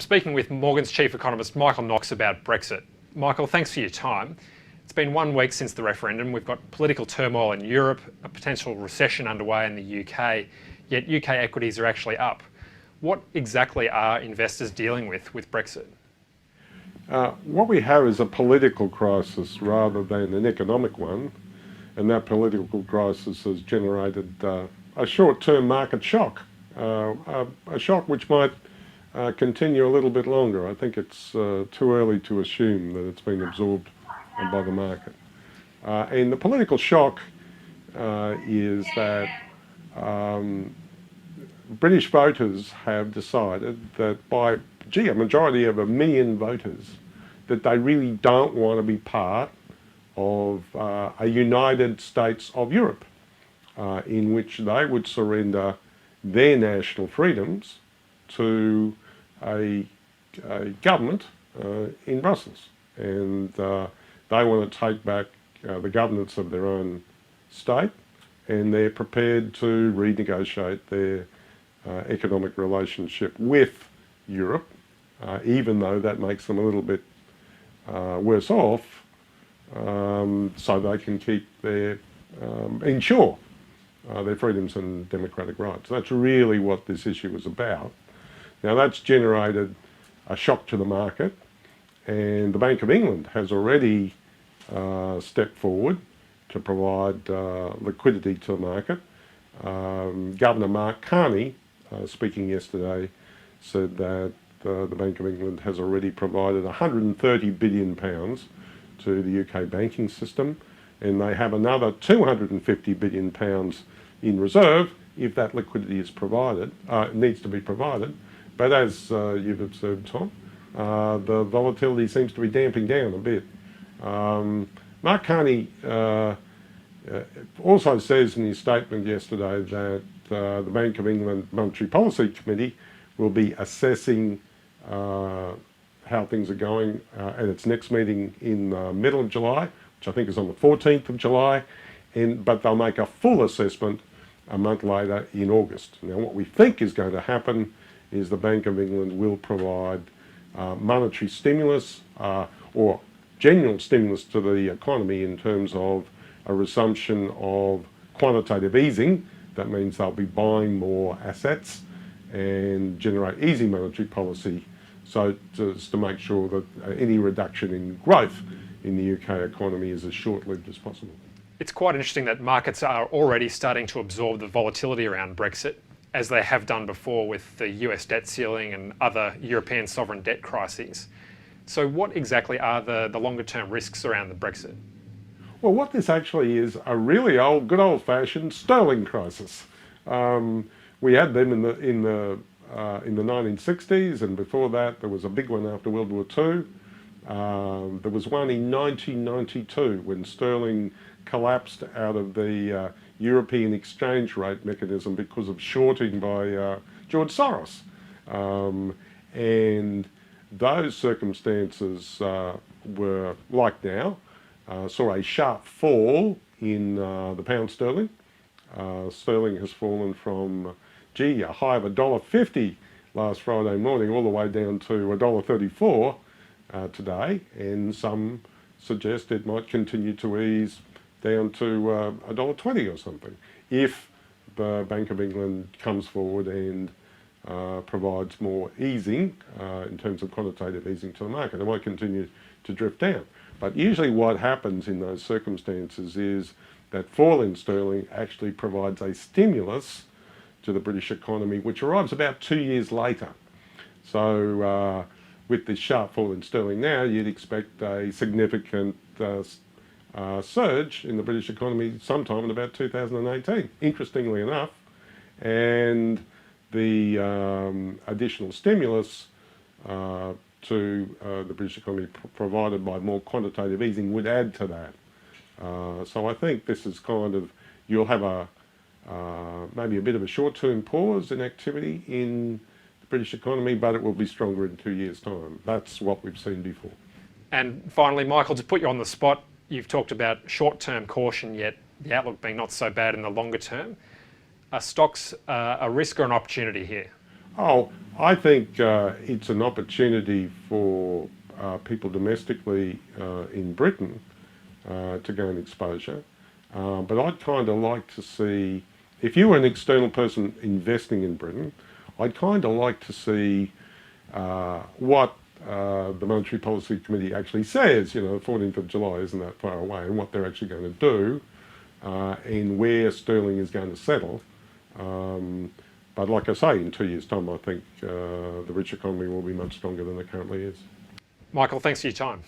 speaking with Morgan's chief economist Michael Knox about Brexit. Michael, thanks for your time. It's been 1 week since the referendum. We've got political turmoil in Europe, a potential recession underway in the UK, yet UK equities are actually up. What exactly are investors dealing with Brexit? What we have is a political crisis rather than an economic one, and that political crisis has generated a short-term market shock, a shock which might continue a little bit longer. I think it's too early to assume that it's been absorbed by the market. And the political shock is that British voters have decided that by a majority of 1 million voters, that they really don't want to be part of a United States of Europe, in which they would surrender their national freedoms to a government in Brussels. And they want to take back the governance of their own state, and they're prepared to renegotiate their economic relationship with Europe, even though that makes them a little bit worse off, so they can keep ensure their freedoms and democratic rights. That's really what this issue is about. Now, that's generated a shock to the market, and the Bank of England has already stepped forward to provide liquidity to the market. Governor Mark Carney, speaking yesterday, said that the Bank of England has already provided £130 billion to the UK banking system, and they have another £250 billion in reserve if that liquidity is provided, needs to be provided. But as you've observed, Tom, the volatility seems to be damping down a bit. Mark Carney also says in his statement yesterday that the Bank of England Monetary Policy Committee will be assessing how things are going at its next meeting in the middle of July, which I think is on the 14th of July, but they'll make a full assessment a month later in August. Now, what we think is going to happen is the Bank of England will provide monetary stimulus or general stimulus to the economy in terms of a resumption of quantitative easing. That means they'll be buying more assets and generate easy monetary policy, so just to make sure that any reduction in growth in the UK economy is as short-lived as possible. It's quite interesting that markets are already starting to absorb the volatility around Brexit, as they have done before with the US debt ceiling and other European sovereign debt crises. So what exactly are the longer-term risks around the Brexit? Well, what this actually is a really good old-fashioned sterling crisis. We had them in the 1960s, and before that there was a big one after World War II. There was one in 1992 when sterling collapsed out of the European exchange rate mechanism because of shorting by George Soros. And those circumstances were, like now, saw a sharp fall in the pound sterling. Sterling has fallen from, a high of $1.50 last Friday morning all the way down to $1.34 today, and some suggest it might continue to ease down to $1.20 or something if the Bank of England comes forward and provides more easing in terms of quantitative easing to the market. It might continue to drift down. But usually what happens in those circumstances is that fall in sterling actually provides a stimulus to the British economy, which arrives about 2 years later. So with this sharp fall in sterling now, you'd expect a significant surge in the British economy sometime in about 2018, interestingly enough. And the additional stimulus to the British economy provided by more quantitative easing would add to that. So I think this is kind of, you'll have maybe a bit of a short-term pause in activity in the British economy, but it will be stronger in 2 years' time. That's what we've seen before. And finally, Michael, to put you on the spot, you've talked about short-term caution, yet the outlook being not so bad in the longer term. Are stocks a risk or an opportunity here? Oh, I think it's an opportunity for people domestically in Britain to gain exposure. But I'd kind of like to see, if you were an external person investing in Britain, I'd kind of like to see what the Monetary Policy Committee actually says. You know, the 14th of July isn't that far away, and what they're actually going to do and where sterling is going to settle. But like I say, in 2 years' time, I think the rich economy will be much stronger than it currently is. Michael, thanks for your time.